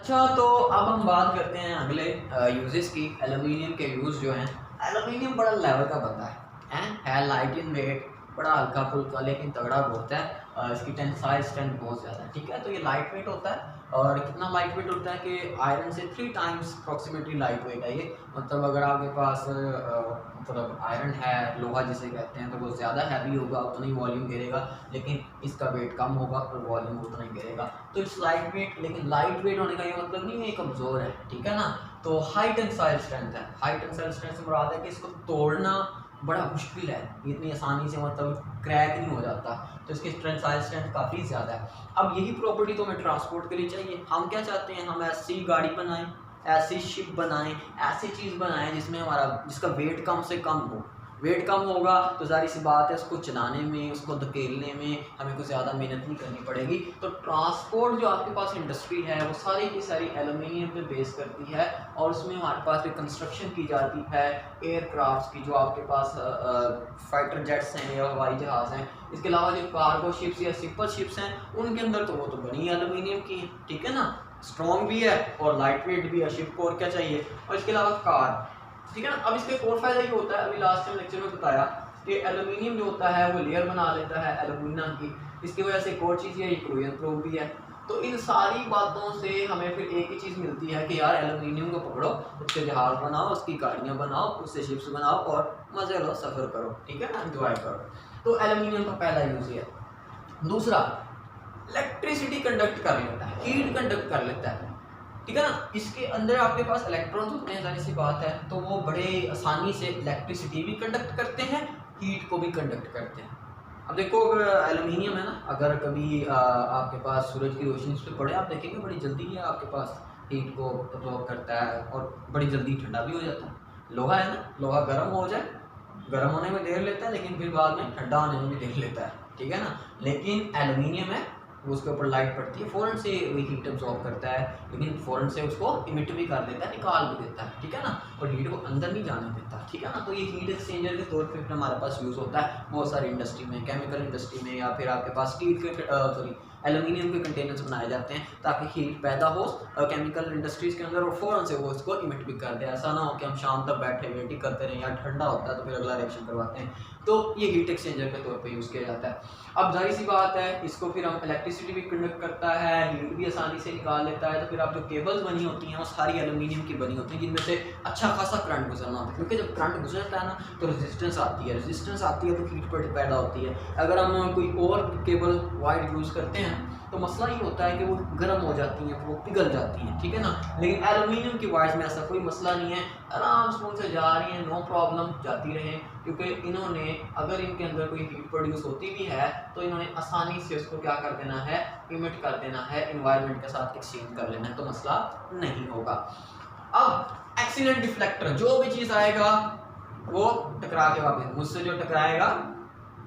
अच्छा, तो अब हम बात करते हैं अगले यूजेस की। एल्यूमिनियम के यूज़ जो हैं, एल्यूमिनियम बड़ा लेवल का बनता है लाइट इन वेट, बड़ा हल्का फुल्का लेकिन तगड़ा बहुत है। इसकी टेंसाइल स्ट्रेंथ बहुत ज़्यादा है। ठीक है, तो ये लाइट वेट होता है। और कितना लाइट वेट होता है कि आयरन से 3 टाइम्स अप्रॉक्सीमेटली लाइट वेट है ये। मतलब अगर आपके पास मतलब आयरन है, लोहा जिसे कहते हैं, तो वो ज़्यादा हैवी होगा, उतना ही वॉल्यूम घेरेगा, लेकिन इसका वेट कम होगा और वॉल्यूम उतना ही घेरेगा। तो इट्स लाइट वेट, लेकिन लाइट वेट होने का ये मतलब नहीं है ये कमज़ोर है। ठीक है ना। तो हाई टेंसाइल स्ट्रेंथ है। हाई टेंसाइल स्ट्रेंथ से मुराद है कि इसको तोड़ना बड़ा मुश्किल है, इतनी आसानी से मतलब क्रैक नहीं हो जाता। तो इसकी टेंसाइल स्ट्रेंथ काफ़ी ज़्यादा है। अब यही प्रॉपर्टी तो हमें ट्रांसपोर्ट के लिए चाहिए। हम क्या चाहते हैं, हम ऐसी गाड़ी बनाएं, ऐसी शिप बनाएं, ऐसी चीज़ बनाएं जिसमें जिसका वेट कम से कम हो। वेट कम होगा तो ज़ाहिर सी बात है उसको चलाने में, उसको धकेलने में हमें कुछ ज़्यादा मेहनत नहीं करनी पड़ेगी। तो ट्रांसपोर्ट जो आपके पास इंडस्ट्री है वो सारी की सारी एल्यूमिनियम पे बेस करती है। और उसमें हमारे पास भी कंस्ट्रक्शन की जाती है एयरक्राफ्ट्स की, जो आपके पास फाइटर जेट्स हैं या हवाई जहाज़ हैं। इसके अलावा जो कार्गो शिप्स या सिंपल शिप्स हैं उनके अंदर तो वो तो बनी एल्यूमिनियम की है। ठीक है ना, स्ट्रॉन्ग भी है और लाइट वेट भी है शिप को, और क्या चाहिए। और इसके अलावा कार, ठीक है ना। अब इसका एक और फायदा ये होता है, अभी लास्ट टाइम लेक्चर में बताया कि एल्यूमिनियम जो होता है वो लेयर बना लेता है एल्यूमिनियम की। इसकी वजह से एक और चीज़ ये कोरियन प्रूफ भी है। तो इन सारी बातों से हमें फिर एक ही चीज़ मिलती है कि यार एल्यूमिनियम को पकड़ो, उसके जहाज़ बनाओ, उसकी गाड़ियाँ बनाओ, उससे शिप्स बनाओ और मज़े लो, सफ़र करो। ठीक है ना, एंजॉय करो। तो एल्यूमिनियम का पहला यूज़ है। दूसरा, इलेक्ट्रिसिटी कंडक्ट कर लेता है, हीट कंडक्ट कर लेता है। ठीक है ना, इसके अंदर आपके पास इलेक्ट्रॉन्स होते हैं, जाहिर सी बात है, तो वो बड़े आसानी से इलेक्ट्रिसिटी भी कंडक्ट करते हैं, हीट को भी कंडक्ट करते हैं। अब देखो, अगर एल्यूमिनियम है ना, अगर कभी आपके पास सूरज की रोशनी उस पर पड़े, आप देखेंगे बड़ी जल्दी है आपके पास हीट को अब्जॉर्ब करता है और बड़ी जल्दी ठंडा भी हो जाता है। लोहा है ना, लोहा गर्म हो जाए, गर्म होने में देर लेता है लेकिन फिर बाद में ठंडा होने में भी देर लेता है। ठीक है ना, लेकिन एल्यूमिनियम है, वो उसके ऊपर लाइट पड़ती है, फ़ौरन से वही हीट अब्जॉर्ब करता है, लेकिन फ़ौरन से उसको इमिट भी कर देता है, निकाल भी देता है। ठीक है ना, और हीट को अंदर नहीं जाने देता। ठीक है ना, तो ये हीट एक्सचेंजर के तौर पे हमारे पास यूज़ होता है बहुत सारी इंडस्ट्री में, केमिकल इंडस्ट्री में, या फिर आपके पास स्टील के सॉरी एल्यूमिनियम के कंटेनर्स बनाए जाते हैं ताकि हीट पैदा हो केमिकल इंडस्ट्रीज़ के अंदर, और फ़ौरन से वो उसको इमिट भी कर दे। ऐसा ना हो कि हम शाम तक बैठे वेट ही करते रहें, या ठंडा होता है तो फिर अगला रिएक्शन करवाते हैं। तो ये हीट एक्सचेंजर के तौर पे यूज़ किया जाता है। अब जाहिर सी बात है, इसको फिर हम इलेक्ट्रिसिटी भी कंडक्ट करता है, हीट भी आसानी से निकाल लेता है। तो फिर आप जो केबल्स बनी होती हैं वो सारी एल्यूमिनियम की बनी होती हैं, जिनमें से अच्छा खासा करंट गुजरना होता है, क्योंकि जब करंट गुजरता है ना तो रेजिस्टेंस आती है, रेजिस्टेंस आती है तो हीट पैदा होती है। अगर हम कोई और केबल वायर यूज़ करते हैं तो मसला ये होता है कि वो गर्म हो जाती हैं, वो पिघल जाती हैं। ठीक है ना, लेकिन एल्यूमिनियम की वायर्स में ऐसा कोई मसला नहीं है, आराम स्मूथ से जा रही हैं, नो प्रॉब्लम जाती रहें, क्योंकि इन्होंने अगर इनके अंदर कोई हीट प्रोड्यूस होती भी है तो इन्होंने आसानी से उसको क्या कर देना है, इमिट कर देना है, इन्वायरमेंट के साथ एक्सचेंज कर लेना है, तो मसला नहीं होगा। अब एक्सीडेंट डिफ्लेक्टर, जो भी चीज़ आएगा वो टकरा के वापस, मुझसे जो टकराएगा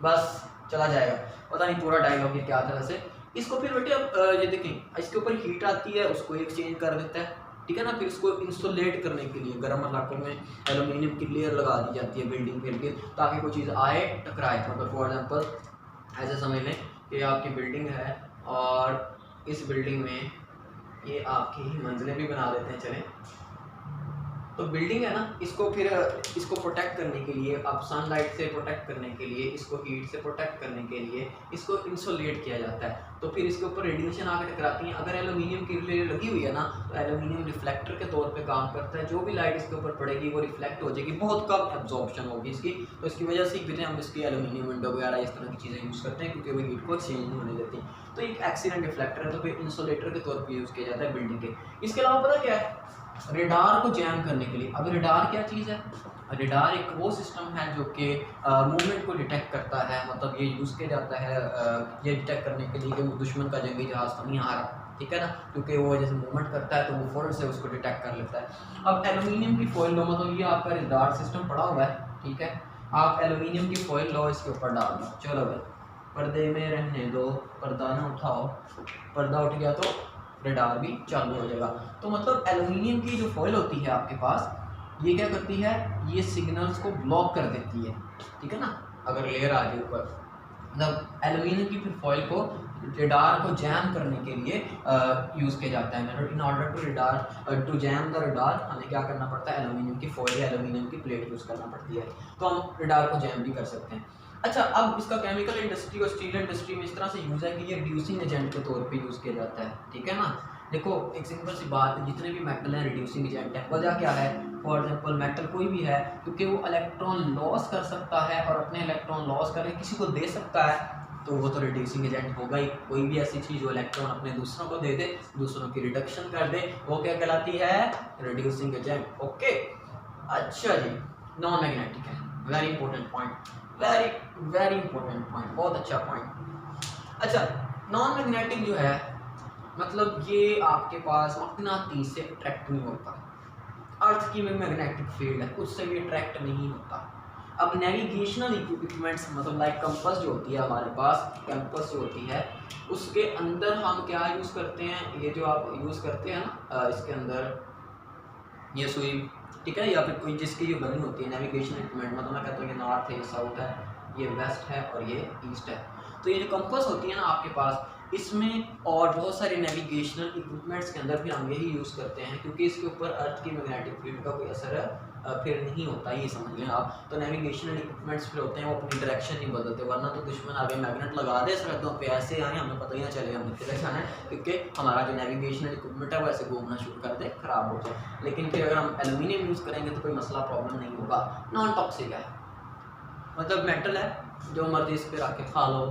बस चला जाएगा। पता नहीं पूरा डायलॉग ये क्या था वैसे। इसको फिर बेटे अब ये देखें, इसके ऊपर हीट आती है, उसको एक्सचेंज कर देता है। ठीक है ना, फिर इसको इंसुलेट करने के लिए गर्म इलाकों में एल्यूमिनियम की लेयर लगा दी जाती है बिल्डिंग के लिए, ताकि कोई चीज़ आए टकराए। मतलब फॉर एग्जांपल ऐसे समझ लें कि आपकी बिल्डिंग है और इस बिल्डिंग में ये आपकी मंजिलें भी बना देते हैं, चलें, तो बिल्डिंग है ना, इसको फिर इसको प्रोटेक्ट करने के लिए, अब सनलाइट से प्रोटेक्ट करने के लिए, इसको हीट से प्रोटेक्ट करने के लिए इसको इंसुलेट किया जाता है। तो फिर इसके ऊपर रेडिएशन आकर टकराती है। अगर एल्यूमिनियम की लेयर लगी हुई है ना, तो एल्यूमिनियम रिफ्लेक्टर के तौर पे काम करता है, जो भी लाइट इसके ऊपर पड़ेगी वो रिफ्लेक्ट हो जाएगी, बहुत कम एब्जॉर्प्शन होगी इसकी। तो इसकी वजह से फिर हम इसकी एल्यूमिनियम विंडो वगैरह इस तरह की चीज़ें यूज़ करते हैं, क्योंकि वो हीट को एक्सचेंज नहीं होने देती। तो एक एक्सीडेंट रिफ्लेक्टर है, तो फिर इंसुलेटर के तौर पर यूज़ किया जाता है बिल्डिंग के। इसके अलावा पता क्या है, रेडार को जैम करने के लिए। अब रेडार क्या चीज़ है, रेडार एक वो सिस्टम है जो कि मूवमेंट को डिटेक्ट करता है, मतलब ये यूज़ किया जाता है ये डिटेक्ट करने के लिए कि दुश्मन का जंगी जहाज़ तो नहीं आ रहा। ठीक है ना, क्योंकि वो जैसे मूवमेंट करता है तो वो फ़ौरन से उसको डिटेक्ट कर लेता है। अब एल्यूमिनियम की फॉइल लो, मतलब ये आपका रेडार सिस्टम पड़ा हुआ है। ठीक है, आप एल्यूमिनियम की फॉइल लो, इसके ऊपर डाल दो, चलो भाई पर्दे में रहने दो, पर्दा ना उठाओ, पर्दा उठ गया तो रेडार भी चालू हो जाएगा। तो मतलब एल्यूमिनियम की जो फॉइल होती है आपके पास, ये क्या करती है, ये सिग्नल्स को ब्लॉक कर देती है। ठीक है ना, अगर लेयर आ जाए ऊपर, मतलब एल्यूमिनियम की फिर फॉइल को रडार को जैम करने के लिए यूज़ किया जाता है। In order to jam the radar हमें क्या करना पड़ता है, एल्यूमिनियम की फॉइल या एल्यूमिनियम की प्लेट यूज़ करना पड़ती है, तो हम रडार को जैम भी कर सकते हैं। अच्छा, अब इसका केमिकल इंडस्ट्री और स्टील इंडस्ट्री में इस तरह से यूज़ है कि ये रिड्यूसिंग एजेंट के तौर पे यूज़ किया जाता है, ठीक है ना। देखो एक सिंपल सी बात है, जितने भी मेटल हैं रिड्यूसिंग एजेंट है। वजह क्या है, फॉर एग्जांपल मेटल कोई भी है, क्योंकि वो इलेक्ट्रॉन लॉस कर सकता है और अपने इलेक्ट्रॉन लॉस करके किसी को दे सकता है, तो वो तो रिड्यूसिंग एजेंट होगा ही। कोई भी ऐसी चीज़ जो इलेक्ट्रॉन अपने दूसरों को दे दे, दूसरों की रिडक्शन कर दे, वो क्या कहलाती है, रिड्यूसिंग एजेंट। ओके, अच्छा जी, नॉन मैग्नेटिक है, very important point, very very important point, बहुत अच्छा पॉइंट। अच्छा, नॉन मैग्नेटिक जो है मतलब ये आपके पास मकनातीस से अट्रैक्ट नहीं होता। अर्थ की में मैग्नेटिक फील्ड है, उससे भी अट्रैक्ट नहीं होता। अब नेविगेशनल इक्विपमेंट्स मतलब लाइक कंपास जो होती है हमारे पास, कंपास जो होती है उसके अंदर हम क्या यूज़ करते हैं, ये जो आप यूज़ करते हैं ना, इसके अंदर ये सुई, ठीक है, या फिर कोई जिसकी ये बनी होती है नेविगेशनल इक्विपमेंट, मतलब मैं कहता हूँ ये नॉर्थ है, ये साउथ है, ये वेस्ट है और ये ईस्ट है। तो ये जो कंपास होती है ना आपके पास, इसमें और बहुत सारे नेविगेशनल इक्विपमेंट्स के अंदर फिर हम यही यूज़ करते हैं, क्योंकि इसके ऊपर अर्थ की मैग्नेटिक फील्ड का कोई असर फिर नहीं होता, ये समझ लें आप। तो नेविगेशनल इक्विपमेंट्स फिर होते हैं वो अपनी डायरेक्शन नहीं बदलते, वरना तो दुश्मन आगे मैग्नेट लगा दे सरहदों पे, ऐसे आए हमें पता ही ना चलेगा हमें किधर जाना है, क्योंकि हमारा जो नेविगेशनल इक्विपमेंट है वो ऐसे घूमना शुरू कर दे, खराब हो जाए। लेकिन फिर अगर हम एल्यूमिनियम यूज़ करेंगे तो कोई मसला प्रॉब्लम नहीं होगा। नॉन टॉक्सिक है, मतलब मेटल है, जो मर्जी इस पर रख के खा लो,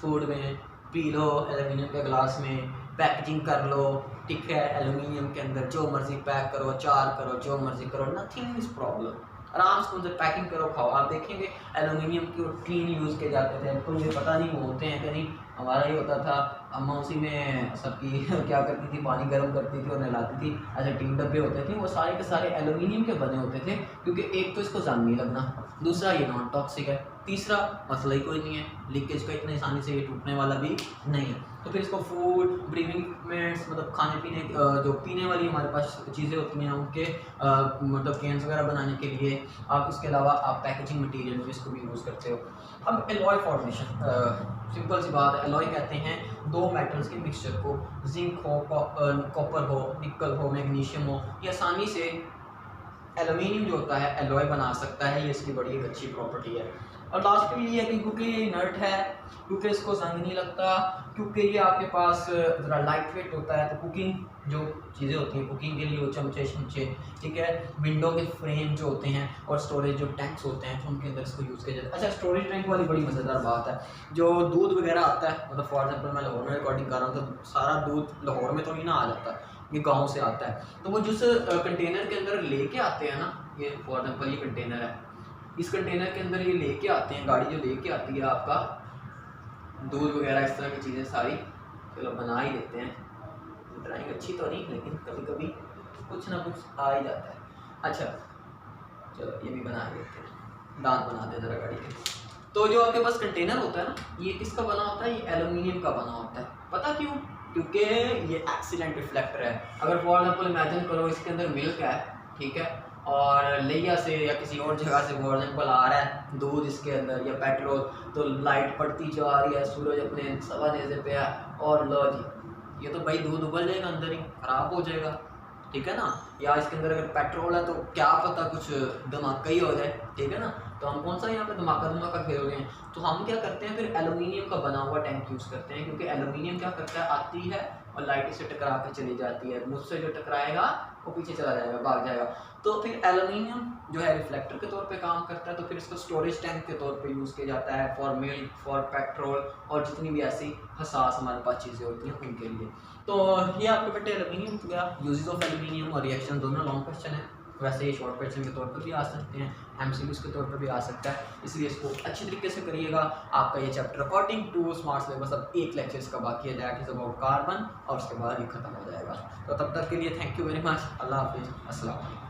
फूड में पी लो, एल्यूमिनियम के गिलास में पैकेजिंग कर लो, ठीक है, एल्यूमिनियम के अंदर जो मर्जी पैक करो, चार करो, जो मर्जी करो, नथिंग इज प्रॉब्लम। आराम से उनसे पैकिंग करो, खाओ। आप देखेंगे एल्यूमिनियम की टीन यूज़ किए जाते थे, तो मुझे पता नहीं वो होते हैं कि नहीं, हमारा ये होता था, अम्मा उसी में सबकी क्या करती थी, पानी गर्म करती थी और नहलाती थी, ऐसे टीन डब्बे होते थे, वो सारे के सारे एल्यूमिनियम के बने होते थे, क्योंकि एक तो इसको जंग नहीं लगना, दूसरा ये नॉन टॉक्सिक है, तीसरा मसला ही कोई नहीं है, लीकेज का इतनी आसानी से ये टूटने वाला भी नहीं है। तो फिर इसको फूड ब्रीविंग इक्विपमेंट्स मतलब खाने पीने जो पीने वाली हमारे पास चीज़ें होती हैं उनके मतलब कैंस वगैरह बनाने के लिए, आप इसके अलावा आप पैकेजिंग मटेरियल में इसको भी यूज़ करते हो। अब एलॉय फॉर्मेशन, सिंपल सी बात है, एलॉय कहते हैं दो मेटल्स के मिक्सचर को, जिंक हो, कॉपर हो, निकल हो, मैग्नीशियम हो, ये आसानी से एल्यूमिनियम जो होता है एलॉय बना सकता है, ये इसकी बड़ी एक अच्छी प्रॉपर्टी है। और लास्ट में ये है कि क्योंकि ये इनर्ट है, क्योंकि इसको जंग नहीं लगता, क्योंकि ये आपके पास ज़रा लाइट वेट होता है, तो कुकिंग जो चीज़ें होती हैं कुकिंग के लिए, वो चमचे शमचे, ठीक है, विंडो के फ्रेम जो होते हैं और स्टोरेज जो टैंक्स होते हैं तो उनके अंदर इसको यूज़ किया जाता है। अच्छा, स्टोरेज टैंक वाली बड़ी मज़ेदार बात है, जो दूध वगैरह आता है, मतलब फॉर एग्जाम्पल मैं लाहौर में रिकॉर्डिंग कर रहा हूँ तो सारा दूध लाहौर में तो नहीं ना आ जाता, ये गाँव से आता है, तो वो जिस कंटेनर के अंदर लेके आते हैं ना, ये फॉर एग्जाम्पल ये कंटेनर है, इस कंटेनर के अंदर ये लेके आते हैं, गाड़ी जो लेके आती है आपका दूध वगैरह इस तरह की चीज़ें सारी, चलो बना ही देते हैं, ड्राइंग अच्छी तो नहीं लेकिन कभी कभी कुछ ना कुछ आ ही जाता है। अच्छा चलो ये भी बना देते हैं, दांत बना दे ज़रा गाड़ी के। तो जो आपके पास कंटेनर होता है ना, ये किसका बना होता है, ये एल्यूमिनियम का बना होता है। पता क्यों, क्योंकि ये एक्सीडेंट रिफ्लेक्टर है। अगर फॉर एग्जाम्पल इमेजिन करो इसके अंदर मिल्क है, ठीक है, और लिया से या किसी और जगह से फॉर एग्जाम्पल आ रहा है दूध इसके अंदर या पेट्रोल, तो लाइट पड़ती जा रही है, सूरज अपने सवा नेज़े पे है, और लो जी ये तो भाई दूध उबल जाएगा अंदर ही, ख़राब हो जाएगा, ठीक है ना। या इसके अंदर अगर पेट्रोल है तो क्या पता कुछ धमाका ही हो जाए, ठीक है ना। तो हम कौन सा यहाँ पे धमाका खेल रहे हैं, तो हम क्या करते हैं फिर एल्यूमिनियम का बना हुआ टैंक यूज़ करते हैं, क्योंकि एल्यूमिनियम क्या करता है, आती है और लाइट से टकरा के चली जाती है, मुझसे जो टकराएगा वो पीछे चला जाएगा, भाग जाएगा। तो फिर एल्यूमिनियम जो है रिफ्लेक्टर के तौर पे काम करता है, तो फिर इसको स्टोरेज टैंक के तौर पे यूज़ किया जाता है फॉर मिल्क, फॉर पेट्रोल और जितनी भी ऐसी हसास हमारे पास चीज़ें होती हैं उनके लिए। तो ये आपके बेटे एल्यूमिनियम हो गया, यूजेस ऑफ एल्यूमिनियम और रिएक्शन दोनों लॉन्ग क्वेश्चन है, वैसे ये शॉर्ट क्वेश्चन के तौर पर भी आ सकते हैं, एमसीक्यूज़ के तौर पर भी आ सकता है, इसलिए इसको अच्छी तरीके से करिएगा। आपका ये chapter according to smart syllabus अब एक लेक्चर इसका बाकी है, दैट इज़ अबाउट कार्बन, और उसके बाद ये खत्म हो जाएगा। तो तब तक के लिए थैंक यू वेरी मच, अल्लाह हाफिज़, अस्सलाम वालेकुम।